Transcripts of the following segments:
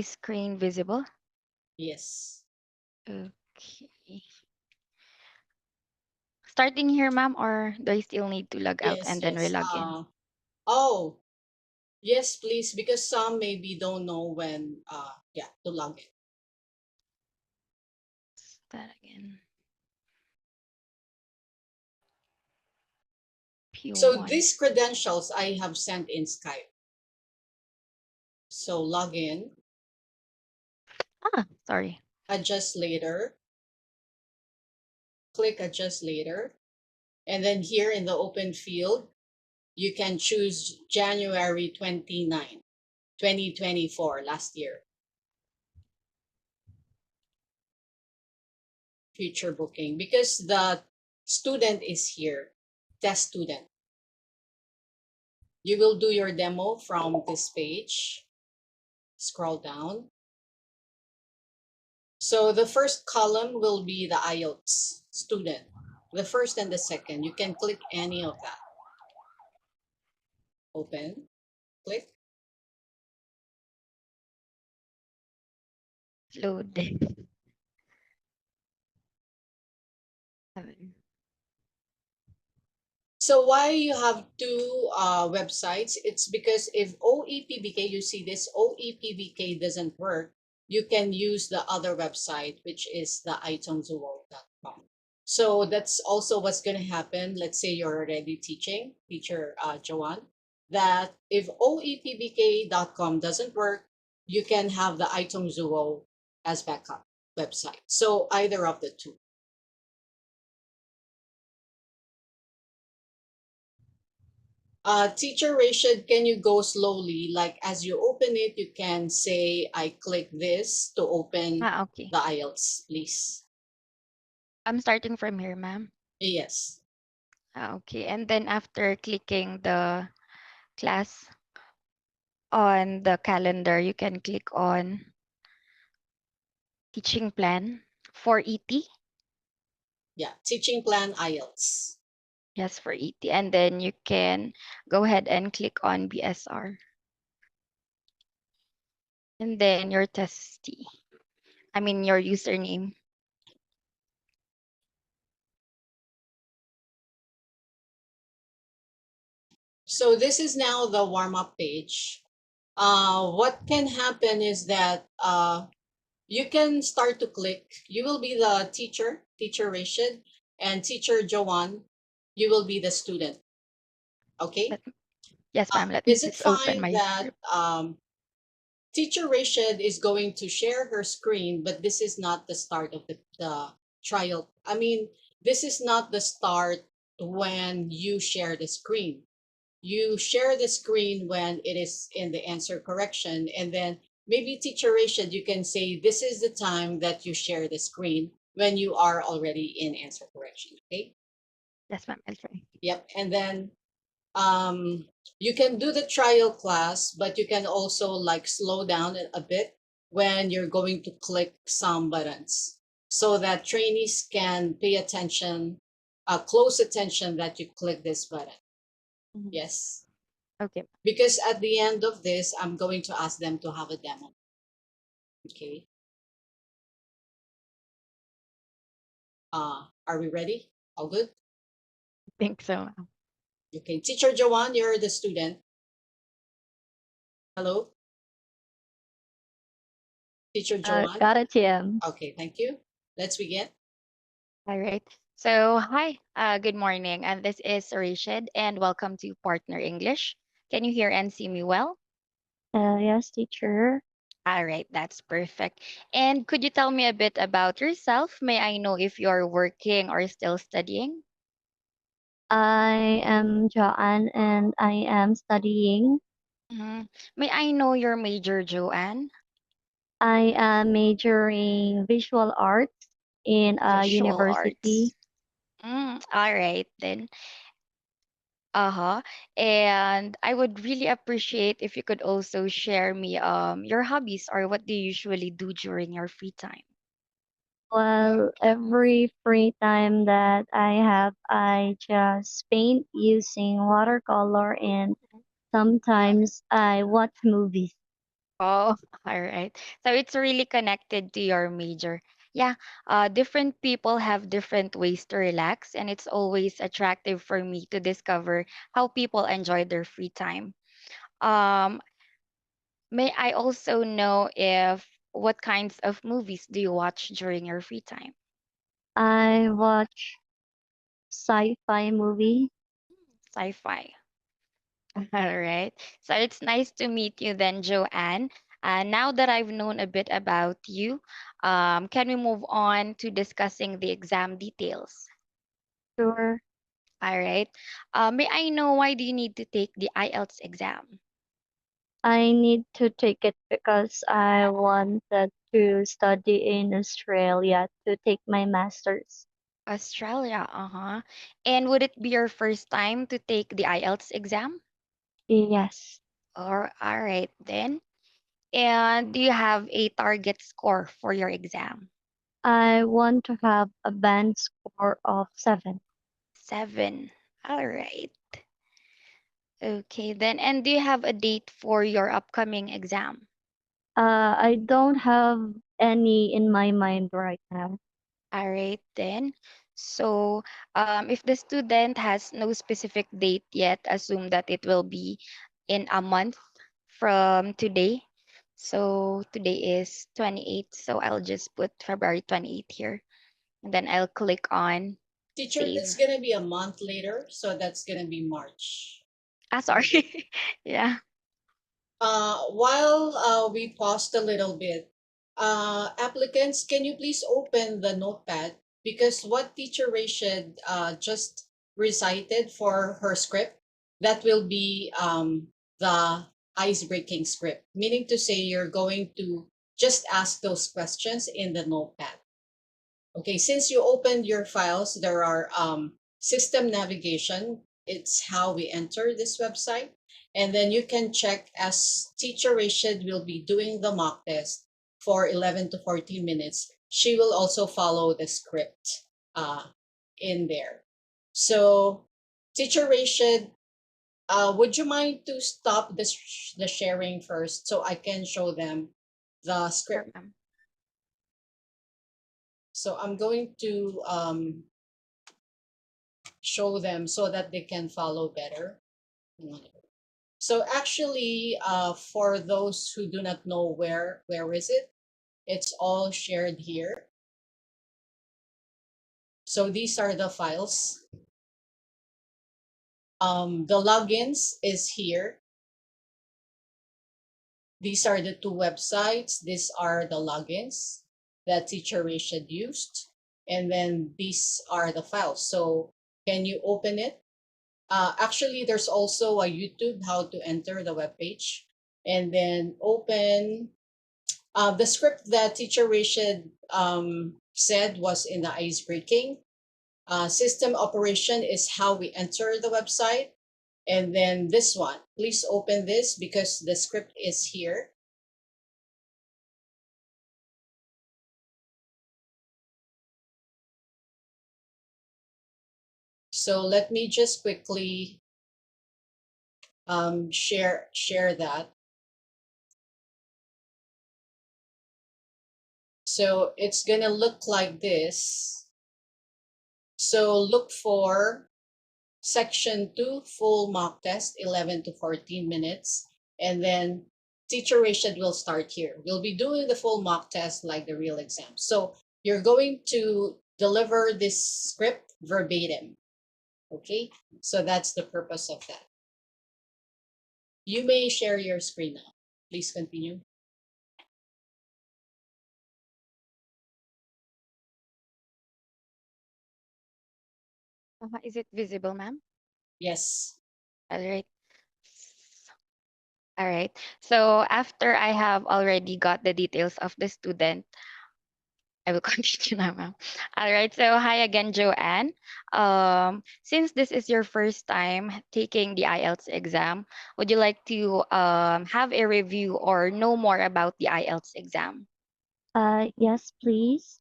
screen visible? Yes. Okay. Starting here, ma'am, or do I still need to log out Yes, and then yes. re-log in? Oh, yes, please, because some maybe don't know when, yeah, to log in. That again. So P1. these credentials I have sent in Skype. So log in, Sorry. adjust later, click adjust later. And then here in the open field, you can choose January 29, 2024, last year. Future booking, because the student is here, test student. You will do your demo from this page. Scroll down. So the first column will be the IELTS student, the first and the second. You can click any of that. Open, click. Load. 7. So why you have two websites? It's because if OEPBK, you see this OEPBK doesn't work, you can use the other website, which is the itongzuo.com. So that's also what's going to happen. Let's say you're already teaching, teacher Joanne, that if oepbk.com doesn't work, you can have the itongzuo as backup website. So either of the two. Teacher Rashid, can you go slowly? Like as you open it, you can say, I click this to open Okay. the IELTS, please. I'm starting from here, ma'am. Yes. Okay. And then after clicking the class on the calendar, you can click on teaching plan for ET. Yeah. Teaching plan IELTS. Yes, for ET. And then you can go ahead and click on BSR. And then your testee. I mean, your username. So this is now the warm-up page. What can happen is that you can start to click. You will be the teacher, teacher Rashid, and teacher Joanne, you will be the student. Okay? Let, yes, ma'am. Let me Is it just open fine my that script. Teacher Rashid is going to share her screen, but this is not the start of the trial. I mean, this is not the start when you share the screen. You share the screen when it is in the answer correction, and then maybe Teacher Rashid, you can say this is the time that you share the screen when you are already in answer correction. Okay. Yes, ma'am. I'll try. Yep. And then you can do the trial class, but you can also like slow down a bit when you're going to click some buttons so that trainees can pay attention, close attention that you click this button. Mhm. Yes. Okay. Because at the end of this, I'm going to ask them to have a demo. Okay. Are we ready? All good? I think so, ma'am. Okay. Teacher Joanne, you're the student. Hello, Teacher Joanne. Got it, TM. Okay, thank you. Let's begin. All right. So, hi, good morning. And this is Rashid, and welcome to Partner English. Can you hear and see me well? Yes, teacher. All right, that's perfect. And could you tell me a bit about yourself? May I know if you're working or still studying? I am Joanne and I am studying. Mhm. May I know your major, Joanne? I am majoring visual arts in a Visual university. arts. All right, then. Uh-huh. And I would really appreciate if you could also share me your hobbies or what do you usually do during your free time? Well, every free time that I have, I just paint using watercolor and sometimes I watch movies. Oh, all right. So it's really connected to your major. Yeah, different people have different ways to relax, and it's always attractive for me to discover how people enjoy their free time. Um, may I also know if what kinds of movies do you watch during your free time? I watch sci-fi movie. Sci-fi. All right. So it's nice to meet you then, Joanne. Now that I've known a bit about you, can we move on to discussing the exam details? Sure. All right. May I know why do you need to take the IELTS exam? I need to take it because I wanted to study in Australia to take my master's. Australia, uh-huh. And would it be your first time to take the IELTS exam? Yes. Or all right then. And do you have a target score for your exam? I want to have a band score of 7. 7. All right. Okay, then. And do you have a date for your upcoming exam? I don't have any in my mind right now. All right, then. So, if the student has no specific date yet, assume that it will be in a month from today. So, today is 28th, so I'll just put February 28th here. And then I'll click on Teacher, save. that's gonna be a month later, so that's gonna be March. Ah, sorry. Yeah. While we paused a little bit, applicants, can you please open the notepad? Because what teacher Rachel just recited for her script, that will be the ice-breaking script, meaning to say you're going to just ask those questions in the notepad. Okay, since you opened your files, there are system navigation. It's how we enter this website. And then you can check as teacher Rashid will be doing the mock test for 11 to 14 minutes. She will also follow the script in there. So teacher Rashid, would you mind to stop the sharing first so I can show them the Sure, script? ma'am. So I'm going to show them so that they can follow better. So actually, for those who do not know where is it, it's all shared here. So these are the files. The logins is here. These are the two websites. These are the logins that teacher Rashid used. And then these are the files. So can you open it? Actually, there's also a YouTube how to enter the web page, and then open the script that teacher Rashid said was in the ice breaking. System operation is how we enter the website, and then this one. Please open this because the script is here. So let me just quickly share that. So it's gonna look like this. So look for section 2 full mock test 11 to 14 minutes, and then teacher Rashid will start here. We'll be doing the full mock test like the real exam. So you're going to deliver this script verbatim. Okay, so that's the purpose of that. You may share your screen now. Please continue. Is it visible, ma'am? Yes. All right. All right. So after I have already got the details of the student, I will continue now, ma'am. All right. So hi again, Joanne. Since this is your first time taking the IELTS exam, would you like to have a review or know more about the IELTS exam? Yes, please.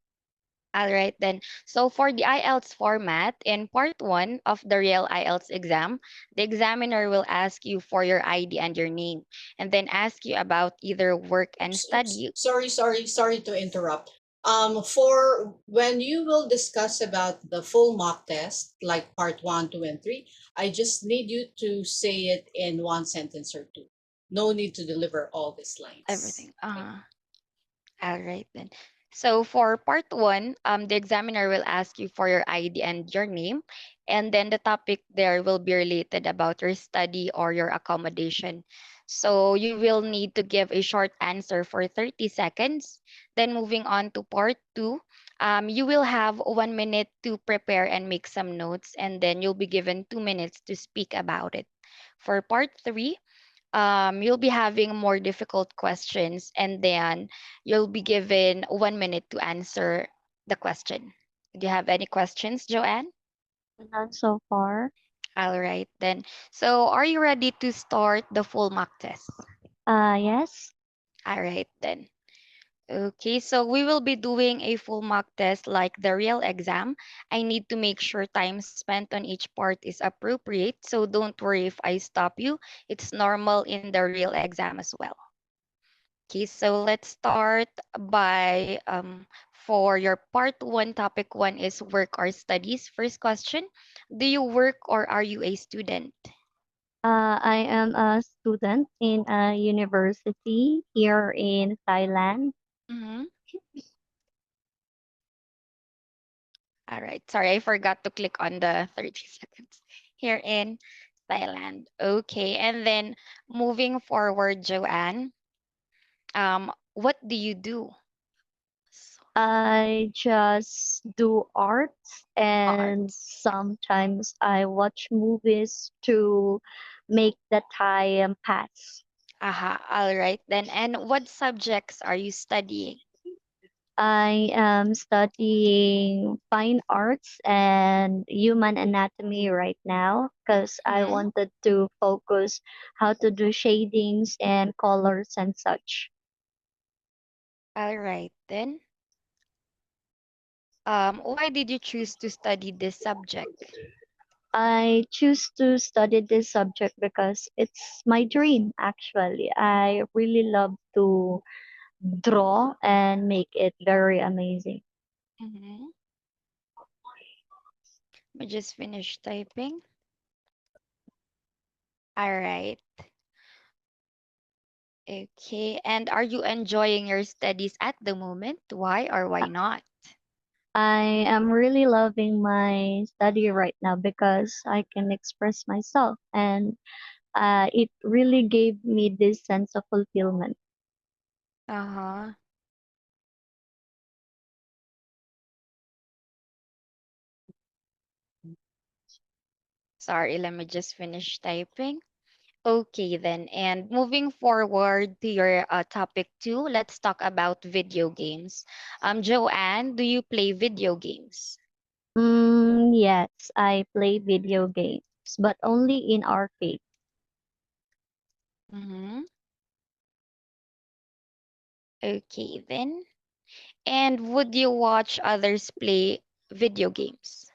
All right then. So for the IELTS format, in part one of the real IELTS exam, the examiner will ask you for your ID and your name, and then ask you about either work and Oops, oops. study. Sorry to interrupt. For when you will discuss about the full mock test, like part one, two, and three, I just need you to say it in one sentence or two. No need to deliver all these lines. Everything. Okay. All right then. So for part one, the examiner will ask you for your ID and your name, and then the topic there will be related about your study or your accommodation. So you will need to give a short answer for 30 seconds. Then moving on to part two, you will have 1 minute to prepare and make some notes, and then you'll be given 2 minutes to speak about it. For part three, you'll be having more difficult questions, and then you'll be given 1 minute to answer the question. Do you have any questions, Joanne? None so far. All right, then. So, are you ready to start the full mock test? Yes. All right, then. Okay, so we will be doing a full mock test like the real exam. I need to make sure time spent on each part is appropriate, so don't worry if I stop you. It's normal in the real exam as well. Okay, so let's start by for your part one, topic one is work or studies. First question, do you work or are you a student? I am a student in a university here in Thailand. Mm-hmm. All right, sorry, I forgot to click on the 30 seconds here in Thailand. Okay, and then moving forward, Joanne, what do you do? I just do arts and Arts. sometimes I watch movies to make the time pass. Aha, all right then. And what subjects are you studying? I am studying fine arts and human anatomy right now because I Mm-hmm. wanted to focus how to do shadings and colors and such. All right then. Why did you choose to study this subject? I choose to study this subject because it's my dream actually. I really love to draw and make it very amazing. Mm-hmm. I just finished typing. All right. Okay. And are you enjoying your studies at the moment? Why or why not? I am really loving my study right now because I can express myself and it really gave me this sense of fulfillment. Uh-huh. Sorry, let me just finish typing. Okay, then. And moving forward to your topic two, let's talk about video games. Joanne, do you play video games? Yes, I play video games, but only in arcade. Mm-hmm. Okay, then. And would you watch others play video games?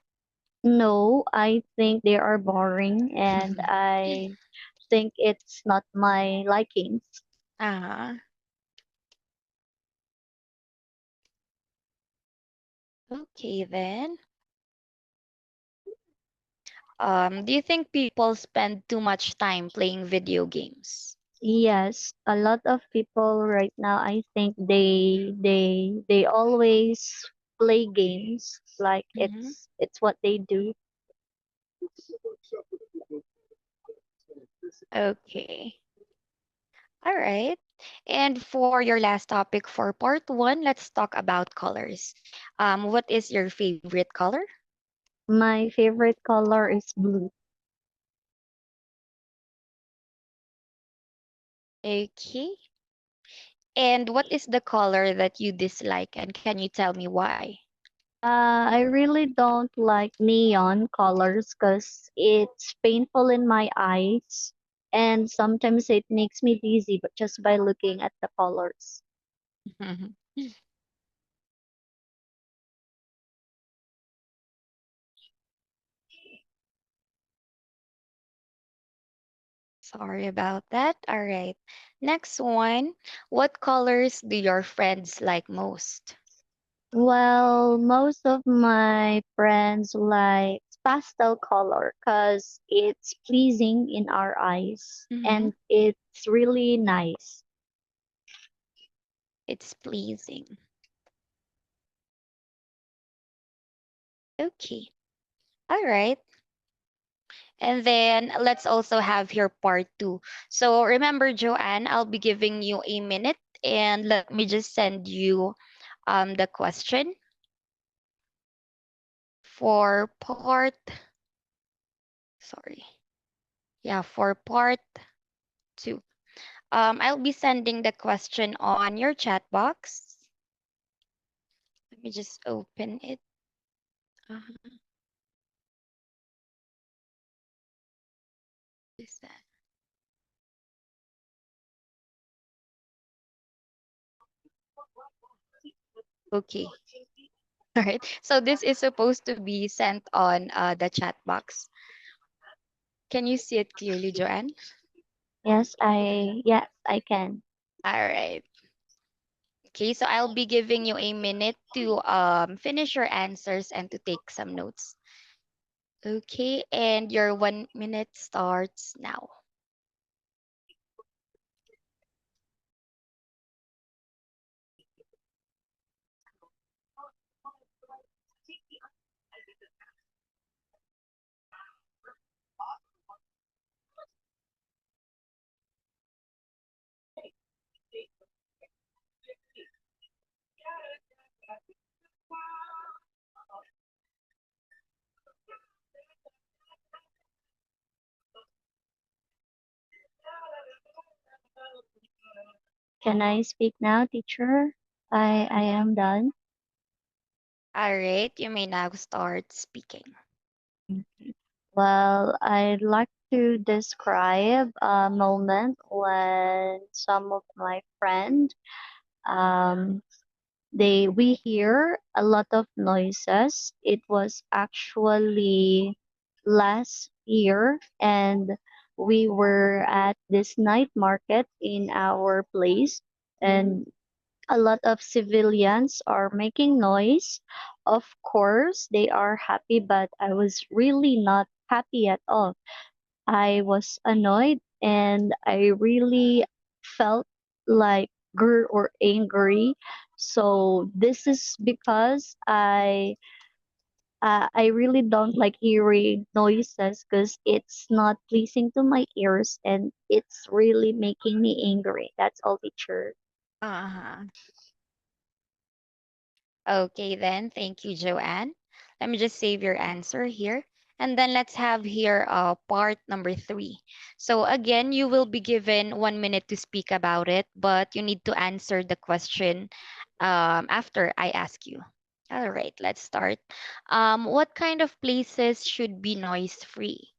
No, I think they are boring and I think it's not my likings. Uh-huh. Okay, then. Do you think people spend too much time playing video games? Yes, a lot of people right now I think they always play games like Mm-hmm. it's what they do. Okay. All right. And for your last topic for part one, let's talk about colors. What is your favorite color? My favorite color is blue. Okay. And what is the color that you dislike? And can you tell me why? I really don't like neon colors because it's painful in my eyes and sometimes it makes me dizzy but just by looking at the colors. Sorry about that. All right. Next one. What colors do your friends like most? Well, most of my friends like pastel color because it's pleasing in our eyes Mm-hmm. and it's really nice. It's pleasing. Okay. All right. And then let's also have here part two. So remember, Joanne, I'll be giving you a minute and let me just send you the question for part, sorry. Yeah, for part two. I'll be sending the question on your chat box. Let me just open it. Uh-huh. Is that okay? All right. So this is supposed to be sent on the chat box. Can you see it clearly, Joanne? Yes, I can. All right. Okay, so I'll be giving you a minute to finish your answers and to take some notes. Okay, and your 1 minute starts now. Can I speak now, teacher? I am done. All right, you may now start speaking. Well, I'd like to describe a moment when some of my friends um we hear a lot of noises. It was actually last year and we were at this night market in our place and a lot of civilians are making noise. Of course, they are happy, but I was really not happy at all. I was annoyed and I really felt like or angry. So this is because I really don't like hearing noises because it's not pleasing to my ears and it's really making me angry. That's all, teacher. Uh-huh. Okay, then. Thank you, Joanne. Let me just save your answer here. And then let's have here part number three. So again, you will be given 1 minute to speak about it, but you need to answer the question after I ask you. All right, let's start. What kind of places should be noise free?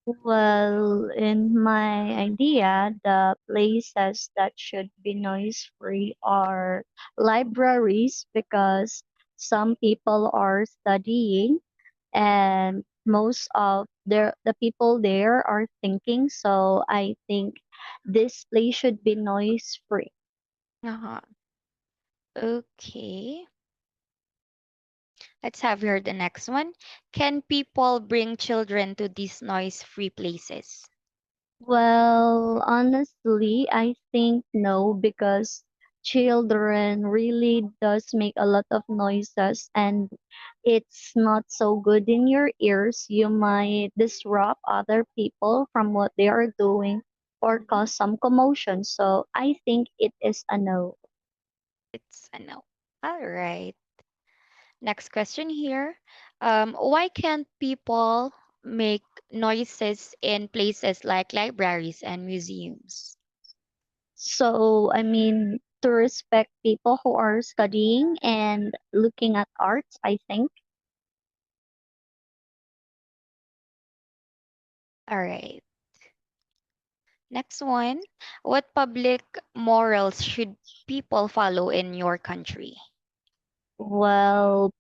Well, in my idea, the places that should be noise free are libraries because some people are studying and most of the people there are thinking. So I think this place should be noise free. Uh-huh. Okay. Let's have here the next one. Can people bring children to these noise free places? Well, honestly, I think no, because children really does make a lot of noises and it's not so good in your ears. You might disrupt other people from what they are doing or Mhm. cause some commotion. So I think it is a no. It's a no. All right. Next question here. Why can't people make noises in places like libraries and museums? So, I mean, to respect people who are studying and looking at arts, I think. All right. Next one. What public morals should people follow in your country? Well,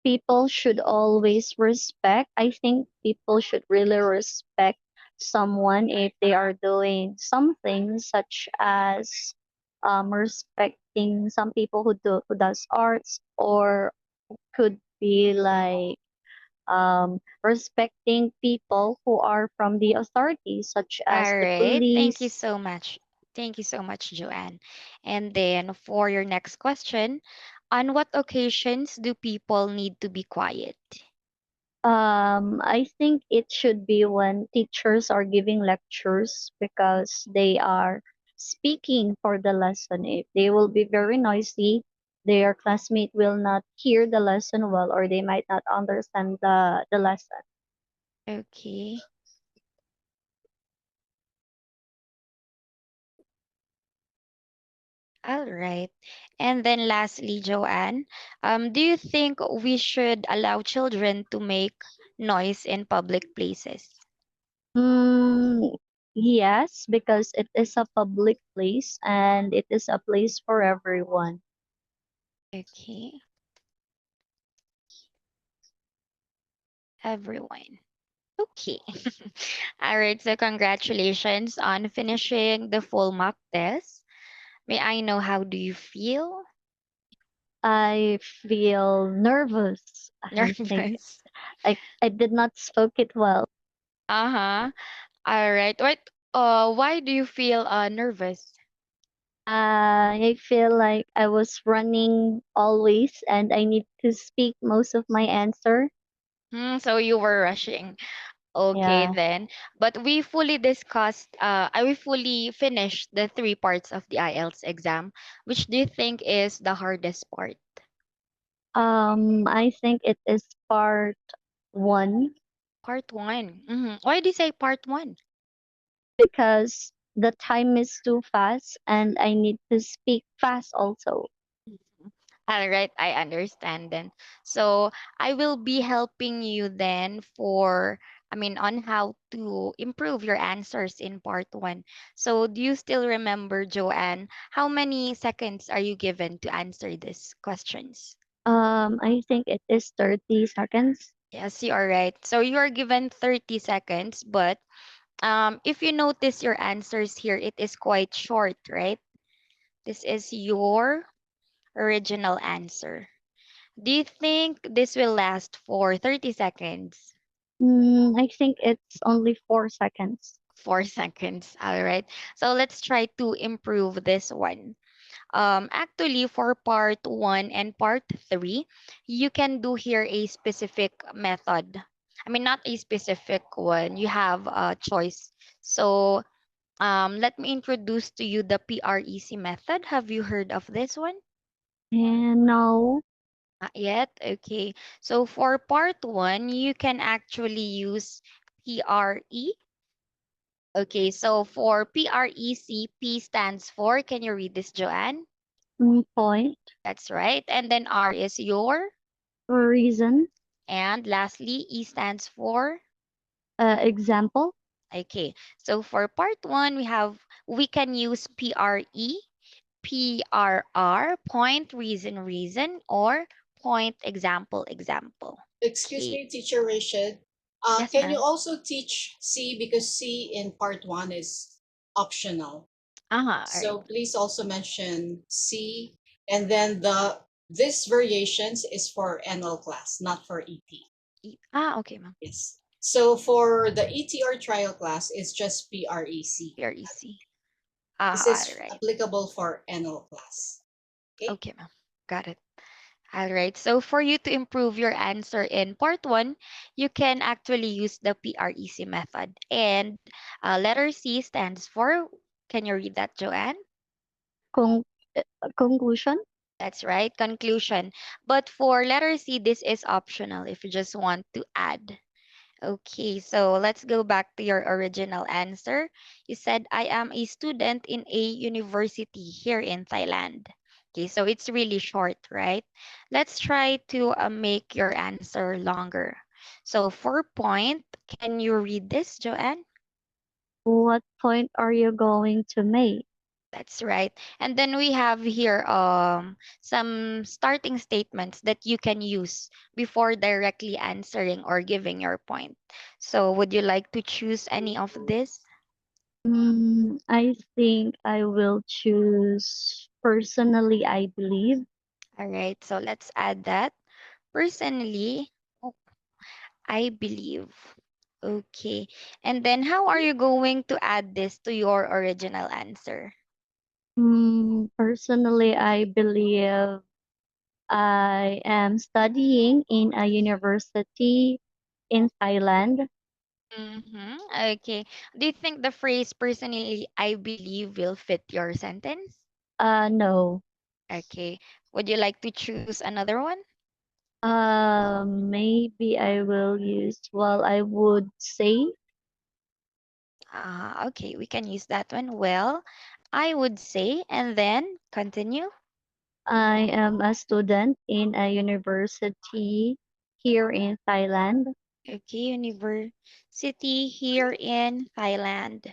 people should always respect. I think people should really respect someone if they are doing something such as respecting some people who does arts, or could be like respecting people who are from the authorities such as All the right. Thank you police. so much. Thank you so much, Joanne. And then for your next question, on what occasions do people need to be quiet? I think it should be when teachers are giving lectures because they are speaking for the lesson. If they will be very noisy, their classmate will not hear the lesson well, or they might not understand the lesson. Okay. All right. And then lastly, Joanne, do you think we should allow children to make noise in public places? Mm, yes, because it is a public place and it is a place for everyone. Okay, everyone. Okay. All right, so congratulations on finishing the full mock test. May I know how do you feel? I feel nervous. I think Nervous. I did not spoke it well. Uh-huh. All right. Why do you feel nervous? I feel like I was running always and I need to speak most of my answer. So you were rushing. Okay, Yeah. then. But we fully finished the three parts of the IELTS exam. Which do you think is the hardest part? I think it is part one Part one. Why do you say part one? because the time is too fast and I need to speak fast also. Mhm. All right, I understand then. So I will be helping you then on how to improve your answers in part one. So do you still remember, Joanne, how many seconds are you given to answer these questions? I think it is 30 seconds. Yes, you are right. So you are given 30 seconds, but if you notice your answers here, it is quite short, right? This is your original answer. Do you think this will last for 30 seconds? I think it's only 4 seconds. 4 seconds. All right. So let's try to improve this one. Actually, for part one and part three, you can do here a specific method. Not a specific one. You have a choice. So, let me introduce to you the PREC method. Have you heard of this one? And now, Not yet? Okay. So for part one, you can actually use PRE. Okay, so for PREC, P stands for, can you read this, Joanne? point, That's right. And then R is your. reason, And lastly, E stands for. example, Okay, so for part one, we can use PRE, PRR, point, reason, or point, example. Excuse Okay. me, Teacher Rachel. Yes, Can you ma'am. also teach C because C in part one is optional. Uh-huh. All right. So please also mention C, and then the this variations is for NL class, not for ET. Okay, ma'am. Yes. So for the ETR trial class, it's just PREC. PREC. This All is right. applicable for NL class. Okay. Okay, ma'am. Got it. All right. So for you to improve your answer in part one, you can actually use the PREC method. And letter C stands for, can you read that, Joanne? con- conclusion. That's right, conclusion. But for letter C, this is optional if you just want to add. Okay, so let's go back to your original answer. You said, I am a student in a university here in Thailand. Okay, so it's really short, right? Let's try to make your answer longer. So for point, can you read this, Joanne? What point are you going to make? That's right. And then we have here some starting statements that you can use before directly answering or giving your point. So would you like to choose any of this? I think I will choose personally, I believe. All right, so let's add that. Personally, oh, I believe. Okay. And then how are you going to add this to your original answer? Personally, I believe I am studying in a university in Thailand. Mm-hmm. Okay. Do you think the phrase personally I believe will fit your sentence? No. Okay. Would you like to choose another one? Maybe I will use, well, I would say Okay, we can use that one. Well, I would say, and then continue. I am a student in a university here in Thailand. Okay, university here in Thailand.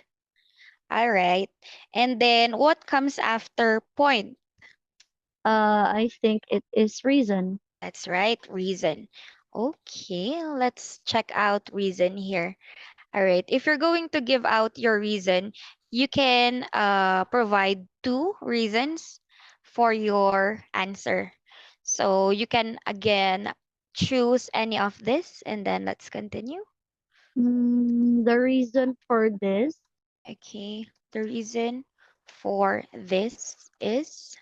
All right. And then what comes after point? I think it is reason. That's right, reason. Okay, let's check out reason here. All right. If you're going to give out your reason, you can provide two reasons for your answer. So you can again choose any of this and then let's continue. The reason for this Okay. The reason for this is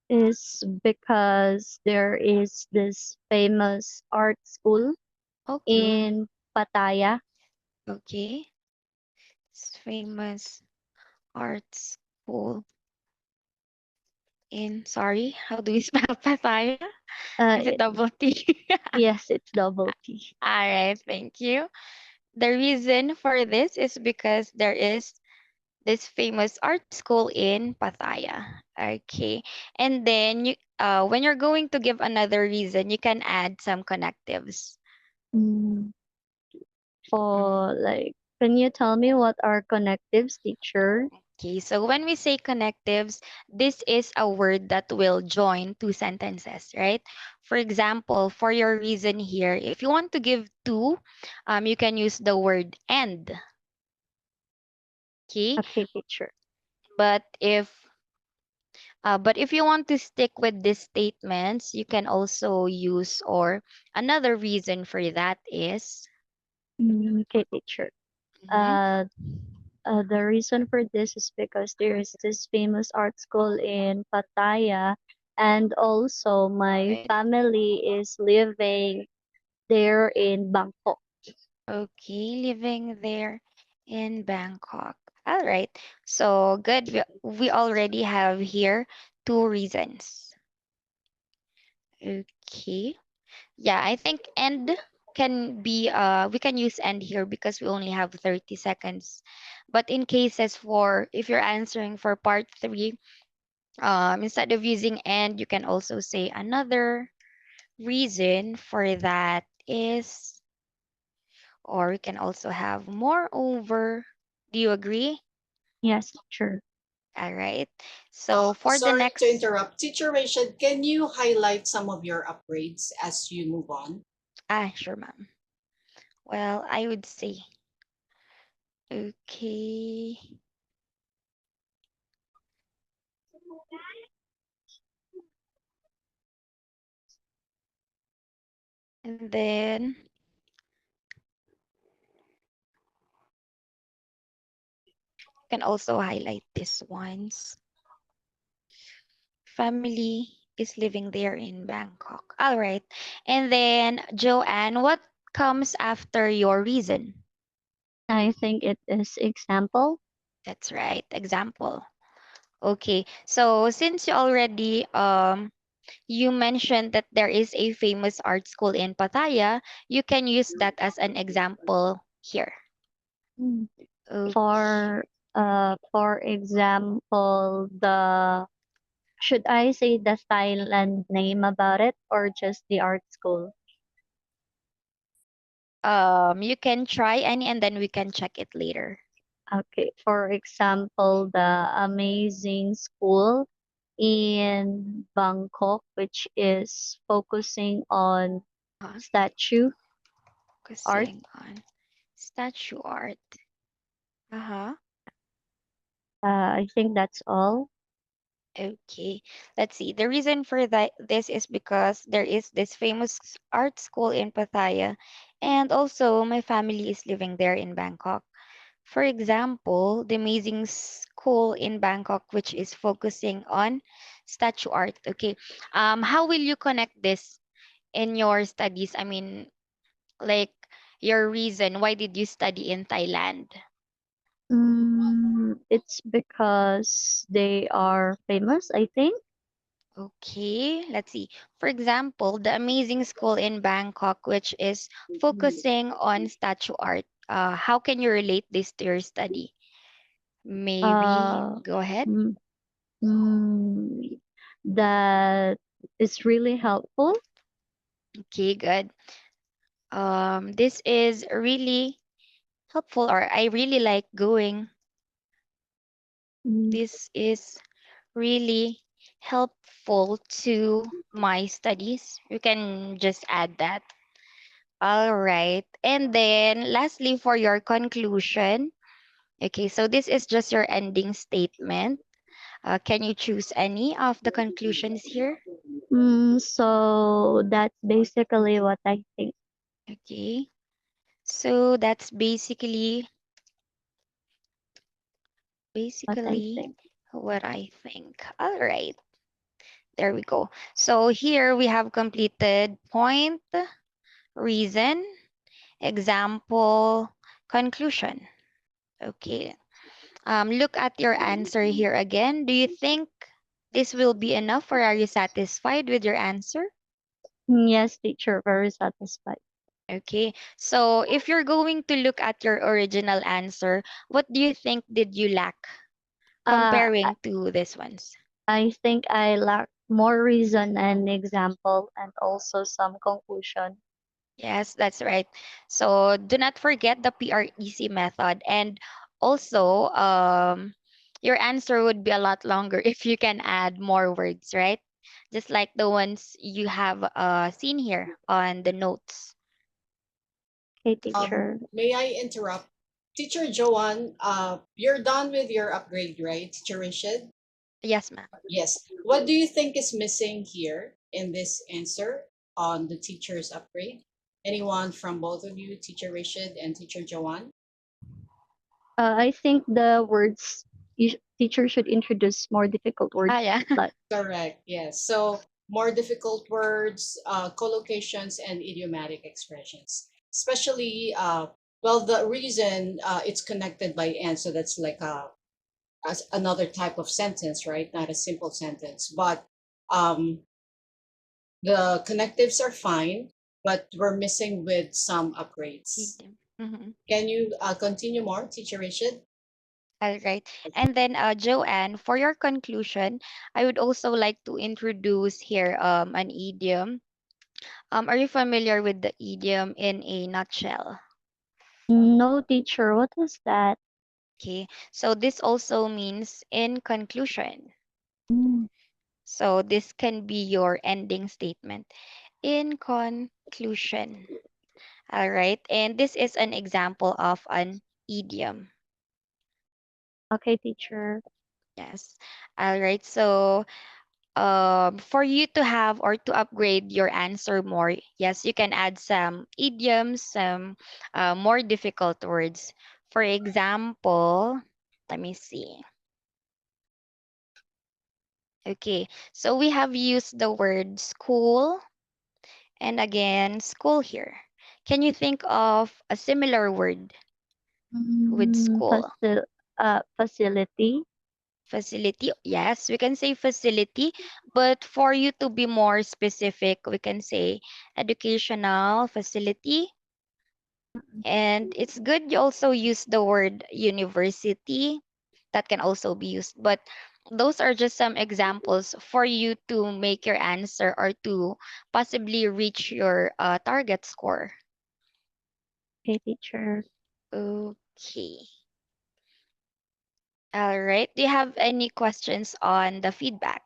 is because there is this famous art school okay. in Pattaya. Okay. It's famous art school in sorry, how do you spell Pattaya? Uh, Is it it, double T? yes, it's double T. All right, thank you. The reason for this is because there is this famous art school in Pattaya. Okay. And then when you're going to give another reason, you can add some connectives. Mm, Mm. for like, can you tell me what are connectives, teacher? Okay, so when we say connectives, this is a word that will join two sentences, right? For example, for your reason here, if you want to give two, you can use the word and. Okay, Okay, teacher. but if you want to stick with these statements, you can also use or another reason for that is Okay, teacher. mhm, Uh, the reason for this is because there is this famous art school in Pattaya, and also my right. family is living there in Bangkok. Okay, living there in Bangkok. All right. So good. We already have here two reasons. Okay. Yeah, I think end can be we can use end here because we only have 30 seconds. But in cases for if you're answering for part 3, instead of using and, you can also say another reason for that is, or we can also have moreover. Do you agree? Yes, teacher. All right. So for the Sorry to next, interrupt. Teacher Rachel, can you highlight some of your upgrades as you move on? sure, ma'am. Well, I would say, okay. And then you can also highlight this ones. Family is living there in Bangkok. All right. And then, Joanne, what comes after your reason? I think it is example. That's right. Example. Okay. So since you already you mentioned that there is a famous art school in Pattaya, you can use that as an example here. Mm. Okay. For example, the should I say the Thailand name about it or just the art school? You can try any and then we can check it later. Okay, for example, the amazing school in Bangkok, which is focusing on Uh, statue art. Focusing on statue art. Uh-huh. I think that's all. Okay, let's see. The reason for that this is because there is this famous art school in Pattaya, and also my family is living there in Bangkok. For example, the amazing school in Bangkok, which is focusing on statue art. Okay, how will you connect this in your studies? I mean, like your reason why did you study in Thailand? It's because they are famous, I think. Okay, let's see. For example, the amazing school in Bangkok, which is focusing on statue art. How can you relate this to your study? Maybe Uh, go ahead. mm, mm, that is really helpful. Okay, good. This is really helpful, or I really like going. Mm, This is really helpful to my studies. You can just add that. All right. And then lastly, for your conclusion. Okay, so this is just your ending statement. Can you choose any of the conclusions here? so that's basically what I think. Okay, so that's What I basically think. what I think. All right, there we go. So here we have completed point, reason, example, conclusion. Okay. Look at your answer here again. Do you think this will be enough, or are you satisfied with your answer? Yes, teacher, very satisfied. Okay, so if you're going to look at your original answer, what do you think did you lack Uh, I comparing to this ones? I think I lack more reason and example and also some conclusion. Yes, that's right. So do not forget the PREC method. And also, your answer would be a lot longer if you can add more words, right? Just like the ones you have seen here on the notes. Okay, teacher. May I interrupt? Teacher Joanne, you're done with your upgrade, right? Teacher Rachid? Yes, ma'am. Yes. What do you think is missing here in this answer on the teacher's upgrade? Anyone from both of you, Teacher Rachid and Teacher Joanne? I think the words teacher should introduce more difficult words Ah, yeah. like Correct, yes. So more difficult words, collocations, and idiomatic expressions. Especially, well, the reason it's connected by and, so that's like as another type of sentence, right? Not a simple sentence, but um, the connectives are fine, but we're missing with some upgrades. Idiom. Mhm. Can you continue more, Teacher Rachid? All right. And then, Joanne, for your conclusion, I would also like to introduce here an idiom. Are you familiar with the idiom in a nutshell? no teacher. What is that? Okay. So this also means in conclusion. Mm, So this can be your ending statement. In conclusion. All right. And this is an example of an idiom. okay, teacher. Yes. All right. So for you to have or to upgrade your answer more, yes, you can add some idioms, some more difficult words. For example, let me see. Okay, so we have used the word school and again school here. Can you think of a similar word with Mm, school? facility. Facility, yes, we can say facility, but for you to be more specific, we can say educational facility. And it's good you also use the word university. That can also be used. But those are just some examples for you to make your answer or to possibly reach your target score. Okay, teacher. Okay. All right. Do you have any questions on the feedback?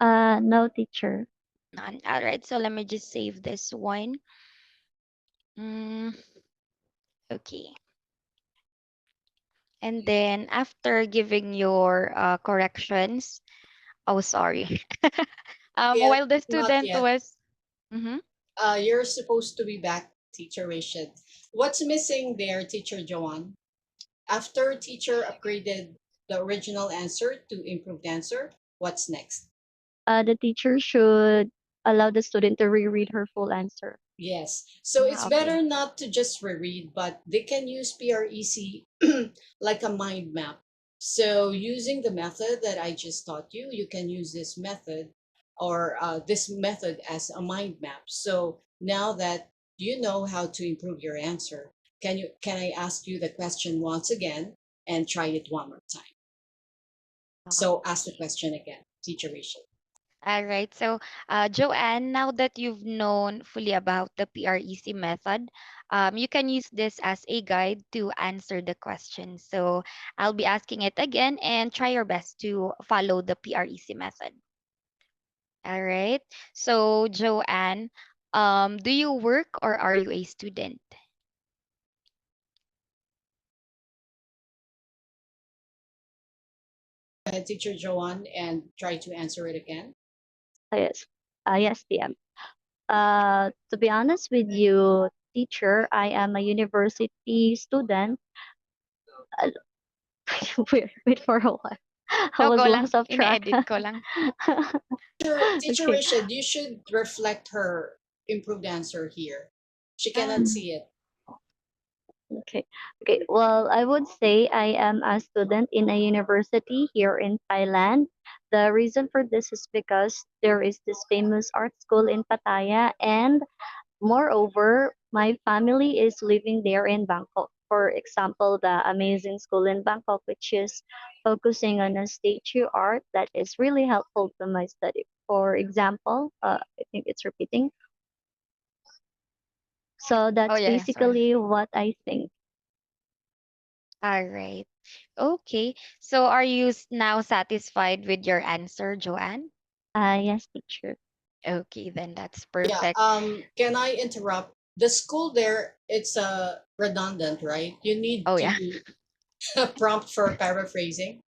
No, teacher. None. All right. So let me just save this one. Mm, okay. And then after giving your corrections, oh, sorry. Yet, While the not student yet. was, mm-hmm. You're supposed to be back, Teacher Rachel. What's missing there, Teacher Joanne? After teacher upgraded the original answer to improved answer, what's next? The teacher should allow the student to reread her full answer. Yes. So it's Okay. better not to just reread, but they can use PREC like a mind map. So using the method that I just taught you, you can use this method or this method as a mind map. So now that you know how to improve your answer, can I ask you the question once again and try it one more time? So ask the question again, Teacher Rachel. All right. So, Joanne, now that you've known fully about the PREC method, you can use this as a guide to answer the question. So, I'll be asking it again and try your best to follow the PREC method. All right. So, Joanne, do you work or are you a student? Teacher Joanne, and try to answer it again. Yes. Yes, PM. To be honest with you, teacher, I am a university student. Uh, wait for a while. I No, was go lang. lost of track. Ine-edit ko lang. Teacher Okay. Rachel, you should reflect her improved answer here. She cannot Ah, see it. Okay. Okay. Well, I would say I am a student in a university here in Thailand. The reason for this is because there is this famous art school in Pattaya, and moreover, my family is living there in Bangkok. For example, the amazing school in Bangkok, which is focusing on a statue art that is really helpful to my study. For example, I think it's repeating. So oh, that's yeah, yeah, sorry. basically what I think. All right. Okay. So, are you now satisfied with your answer, Joanne? Yes, teacher. Okay, then that's Yeah. perfect. Can I interrupt? The school there, it's redundant, right? You need Oh, yeah. to prompt for paraphrasing.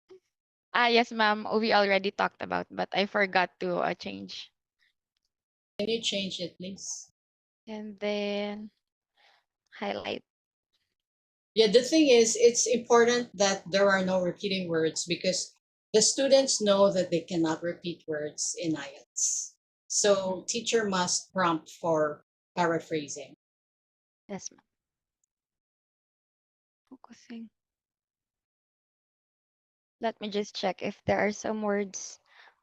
Ah, yes, ma'am. We already talked about, but I forgot to change. Can you change it, please? And then highlight. Yeah, the thing is, it's important that there are no repeating words because the students know that they cannot repeat words in IELTS. Mhm. So teacher must prompt for paraphrasing. Yes, ma'am. Focusing. Let me just check if there are some words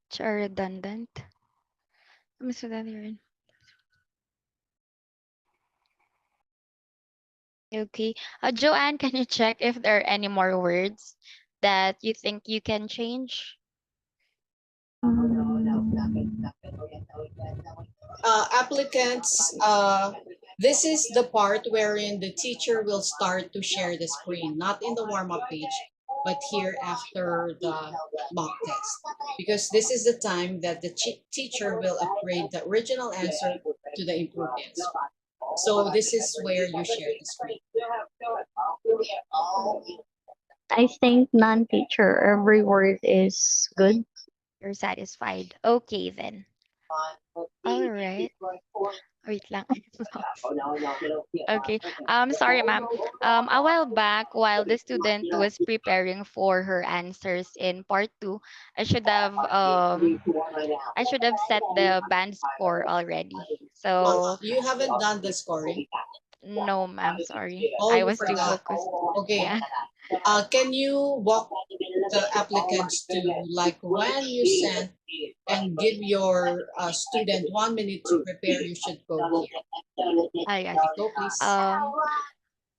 which are redundant. Miss Redundant. Okay. Joanne, can you check if there are any more words that you think you can change? Applicants, this is the part wherein the teacher will start to share the screen, not in the warm-up page, but here after the mock test. Because this is the time that the teacher will upgrade the original answer to the improved answer. So this is where you share the screen. I think non-teacher, every word is good. You're satisfied. Okay, then. All right. Wait lang. Okay. Sorry, ma'am. A while back, while the student was preparing for her answers in part two, I should have um I should have set the band score already. So You haven't done the scoring. no, ma'am. Sorry, Oh, I you was too forgot. focused. Okay. Yeah. Can you walk the applicants to like when you send and give your student 1 minute to prepare, you should go here. Ah, yes. Go, please. Um,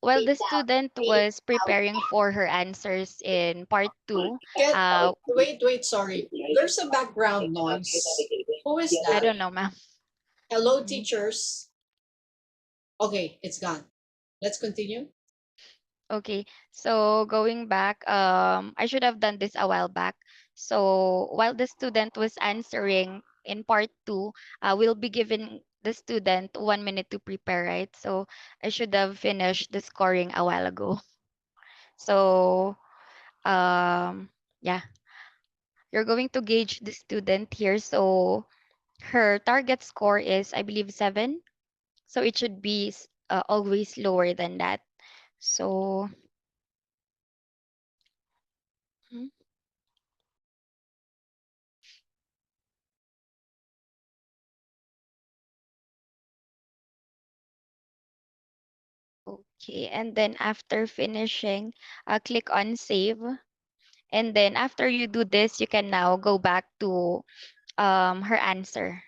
while the student was preparing for her answers in part two, Wait, sorry. There's a background noise. Who is I that? don't know, ma'am. Hello, Mm, teachers. Okay, it's gone. Let's continue. Okay, so going back, I should have done this a while back. So while the student was answering in part two, we'll be giving the student 1 minute to prepare, right? So I should have finished the scoring a while ago. So yeah, you're going to gauge the student here. So her target score is, I believe, 7. So it should be always lower than that. So. hmm, Okay, and then after finishing, click on save. And then after you do this, you can now go back to her answer.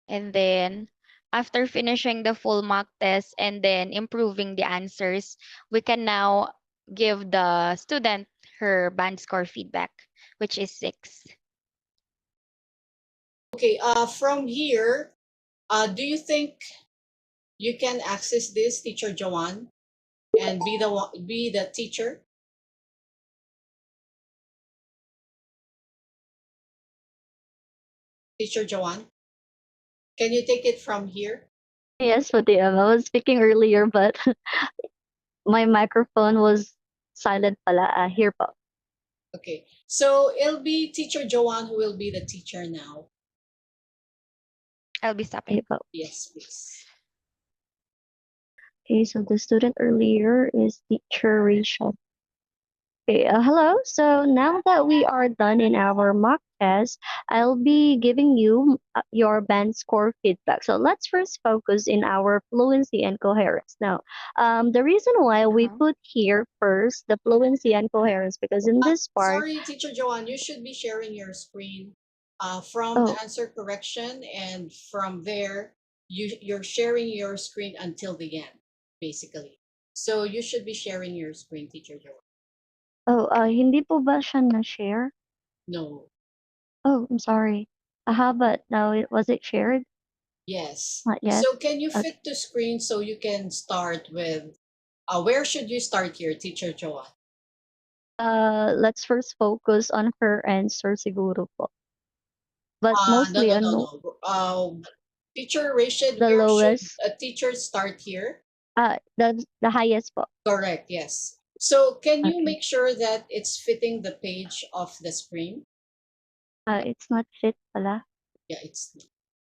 And then after finishing the full mock test and then improving the answers, we can now give the student her band score feedback, which is 6. Okay, from here, do you think you can access this, Teacher Joanne, and be the teacher? Teacher Joanne, can you take it from here? Yes, Fatima. I was speaking earlier, but my microphone was silent pala. Here po. Okay, so it'll be Teacher Joanne who will be the teacher now. I'll be Here stopping. po. Yes, please. Okay, so the student earlier is teacher Rachel. Okay, hello. So now that we are done in our mock test, I'll be giving you your band score feedback. So let's first focus in our fluency and coherence. Now, the reason why we Uh-huh. put here first the fluency and coherence because in this part, Sorry, Teacher Joanne, you should be sharing your screen from the oh, answer correction, and from there, you're sharing your screen until the end, basically. So you should be sharing your screen, Teacher Joanne. hindi po ba siya na-share? No. Oh, I'm sorry. How about now? Was it shared? Yes. Not yet. So can you Okay. fit to screen so you can start with, where should you start here, Teacher Joanne? Let's first focus on her answer siguro po. But No, mostly no, no, ano, no. Teacher Rachel, the where should lowest, a teacher start here? the highest po. Correct, yes. So can you Okay. make sure that it's fitting the page of the screen? It's not fit pala. Yeah, it's,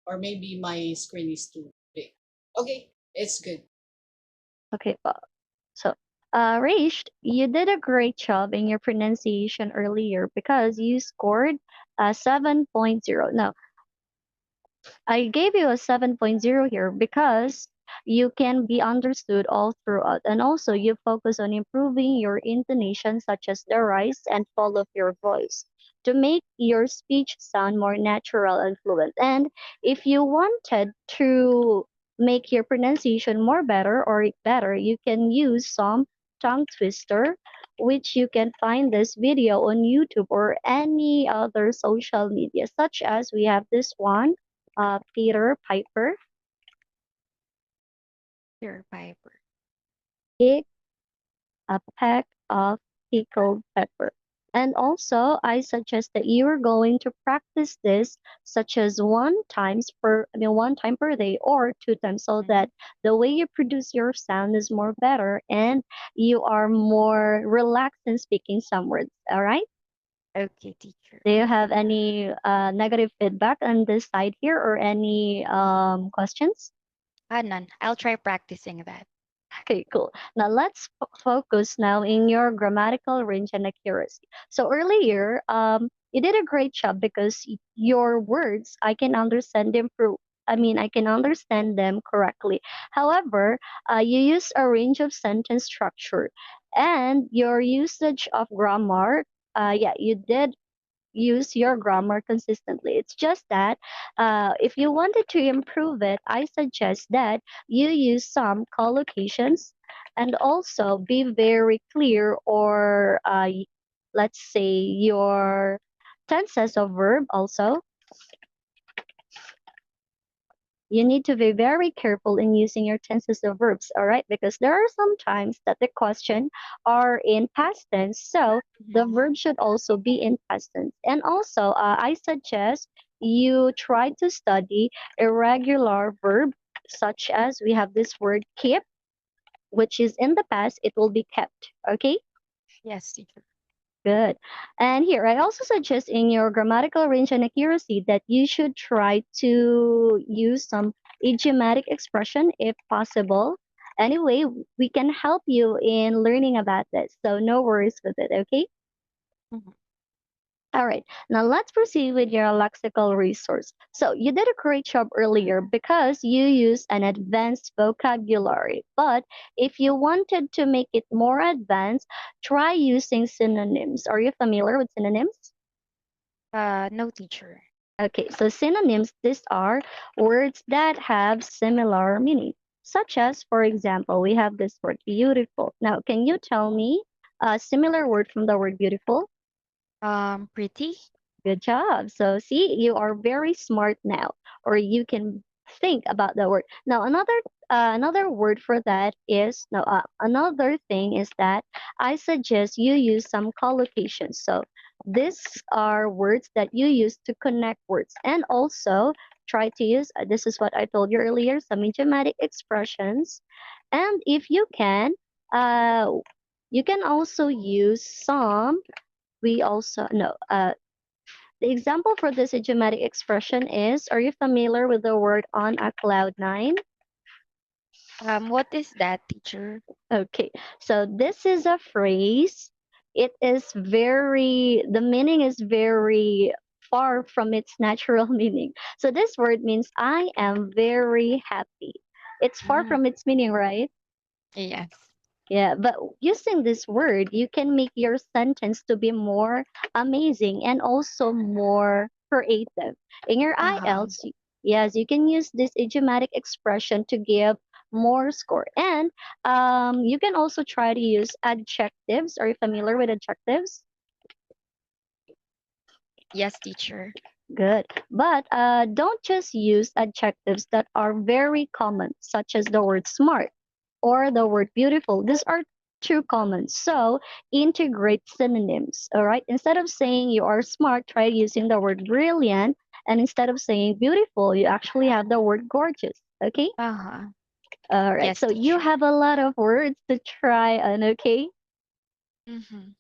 or maybe my screen is too big. Okay, it's good. Okay po. So, Raish, you did a great job in your pronunciation earlier because you scored 7.0. Now, I gave you a 7.0 here because you can be understood all throughout. And also, you focus on improving your intonation, such as the rise and fall of your voice, to make your speech sound more natural and fluent. And if you wanted to make your pronunciation more better or better, you can use some tongue twister, which you can find this video on YouTube or any other social media, such as we have this one, Peter Piper, Pure Piper. take a peck of pickled pepper. And also, I suggest that you are going to practice this such as one time per day or 2 times so Mhm. that the way you produce your sound is more better and you are more relaxed in speaking some words. All right? Okay, teacher. Do you have any negative feedback on this side here or any questions? None. I'll try practicing that. Okay, cool. Now let's focus now in your grammatical range and accuracy. So earlier, you did a great job because your words, I can understand them through. I mean, I can understand them correctly. However, you use a range of sentence structure and your usage of grammar. Yeah, you did use your grammar consistently. It's just that if you wanted to improve it, I suggest that you use some collocations and also be very clear or let's say your tenses of verb also. you need to be very careful in using your tenses of verbs, all right? Because there are some times that the question are in past tense, so the Mhm. verb should also be in past tense. And also, I suggest you try to study irregular verb, such as we have this word keep, which is in the past, it will be kept, okay? Yes, teacher. Good. And here, I also suggest in your grammatical range and accuracy that you should try to use some idiomatic expression if possible. Anyway, we can help you in learning about this, so no worries with it, okay? Mhm. All right, now let's proceed with your lexical resource. So you did a great job earlier because you used an advanced vocabulary. But if you wanted to make it more advanced, try using synonyms. Are you familiar with synonyms? No, teacher. Okay, so synonyms, these are words that have similar meaning, such as, for example, we have this word beautiful. Now, can you tell me a similar word from the word beautiful? Pretty. Good job. So see, you are very smart now, or you can think about the word. Now, another word for that is no. Another thing is that I suggest you use some collocations. So these are words that you use to connect words, and also try to use. This is what I told you earlier. Some idiomatic expressions, and if you can also use some. We also no. The example for this idiomatic expression is, are you familiar with the word on a cloud nine? What is that, teacher? Okay, so this is a phrase. It is the meaning is very far from its natural meaning. So this word means I am very happy. It's far Mm. from its meaning, right? Yes. Yeah, but using this word, you can make your sentence to be more amazing and also more creative. In your Uh-huh. IELTS, yes, you can use this idiomatic expression to give more score. And you can also try to use adjectives. Are you familiar with adjectives? Yes, teacher. Good. But don't just use adjectives that are very common, such as the word smart or the word beautiful. These are too common. So integrate synonyms. All right. Instead of saying you are smart, try using the word brilliant. And instead of saying beautiful, you actually have the word gorgeous. Okay. Uh-huh. All right. Yes, So you teacher. have a lot of words to try on. Okay. Mm-hmm.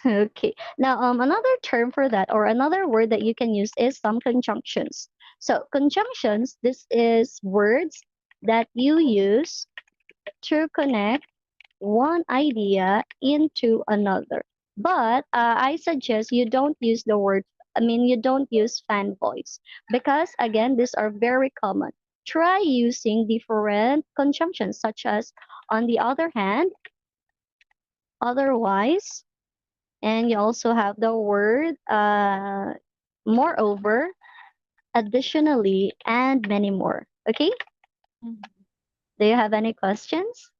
Okay. Now, another term for that, or another word that you can use, is some conjunctions. So, conjunctions, this is words that you use to connect one idea into another. But I suggest you don't use the word, you don't use fanboys because, again, these are very common. Try using different conjunctions, such as on the other hand, otherwise, and you also have the word moreover, additionally, and many more. Okay? Mm-hmm. Do you have any questions?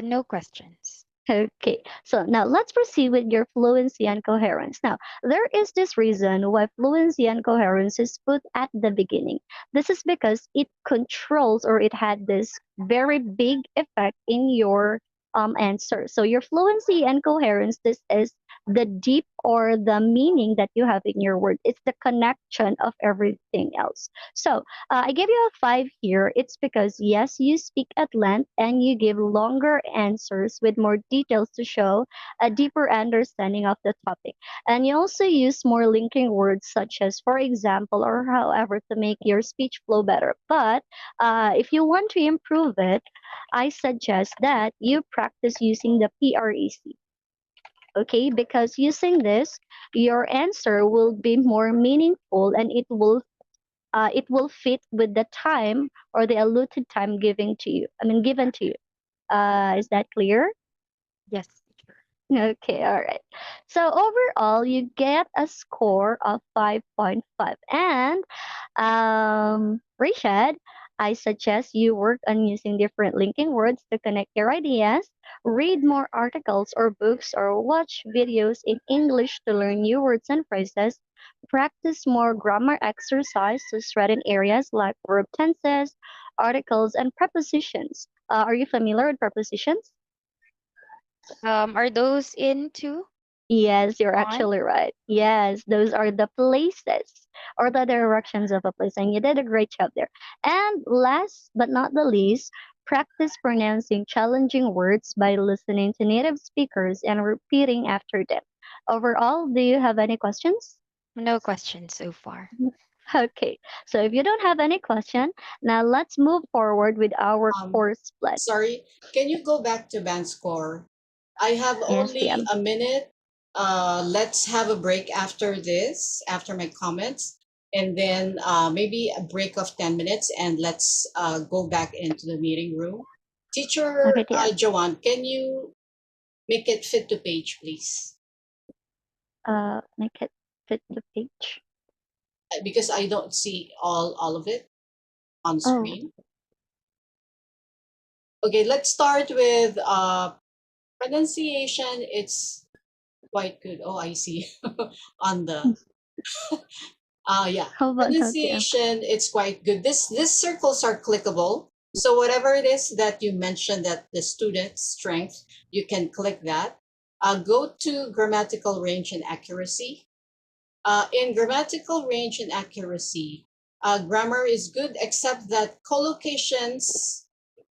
No questions. Okay, so now let's proceed with your fluency and coherence. Now, there is this reason why fluency and coherence is put at the beginning. This is because it controls, or it had this very big effect in your answer. So your fluency and coherence, this is the deep or the meaning that you have in your word. It's the connection of everything else. So I gave you a five here. It's because, yes, you speak at length and you give longer answers with more details to show a deeper understanding of the topic. And you also use more linking words, such as, for example, or however, to make your speech flow better. But if you want to improve it, I suggest that you practice using the PREC. Okay, because using this, your answer will be more meaningful and it will fit with the time or the allotted time given to you. Is that clear? Yes, teacher. Okay, all right. So overall, you get a score of 5.5. And Rashad, I suggest you work on using different linking words to connect your ideas, read more articles or books, or watch videos in English to learn new words and phrases, practice more grammar exercise to strengthen areas like verb tenses, articles, and prepositions. Are you familiar with prepositions? Are those into Yes, you're on? actually right. Yes, those are the places or the directions of a place, and you did a great job there. And last but not the least, practice pronouncing challenging words by listening to native speakers and repeating after them. Overall, do you have any questions? No questions so far. Okay, so if you don't have any question, now let's move forward with our Um, course split. Sorry, can you go back to band score? I have Yes, only DM. a minute. Let's have a break after this, after my comments, and then maybe a break of 10 minutes, and let's go back into the meeting room. Okay, Teacher DM. Joanne, can you make it fit to page, please? Make it fit the page. Because I don't see all of it on Oh, screen. Okay, let's start with pronunciation. It's quite good. Oh, I see. On the yeah, how about now, DM? pronunciation, it's quite good. This circles are clickable. So whatever it is that you mentioned that the student's strength, you can click that. Go to grammatical range and accuracy. In grammatical range and accuracy, grammar is good, except that collocations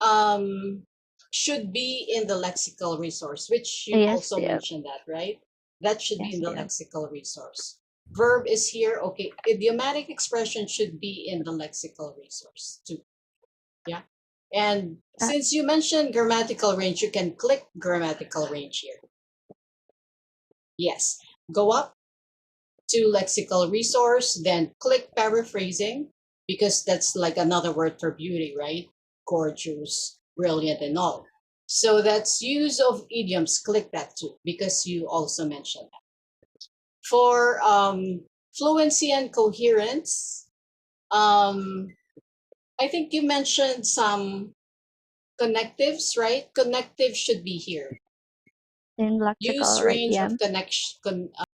um, should be in the lexical resource, which you Yes, also DM. mentioned that, right? That should be Yes, in the DM. lexical resource. Verb is here. Okay, idiomatic expression should be in the lexical resource too. Yeah. And Uh, since you mentioned grammatical range, you can click grammatical range here. Yes. Go up to lexical resource, then click paraphrasing, because that's like another word for beauty, right? Gorgeous, brilliant, and all. So that's use of idioms. Click that too, because you also mentioned that. For fluency and coherence, um, I think you mentioned some connectives, right? Connective should be here. in Use lexical, right, range of DM? connection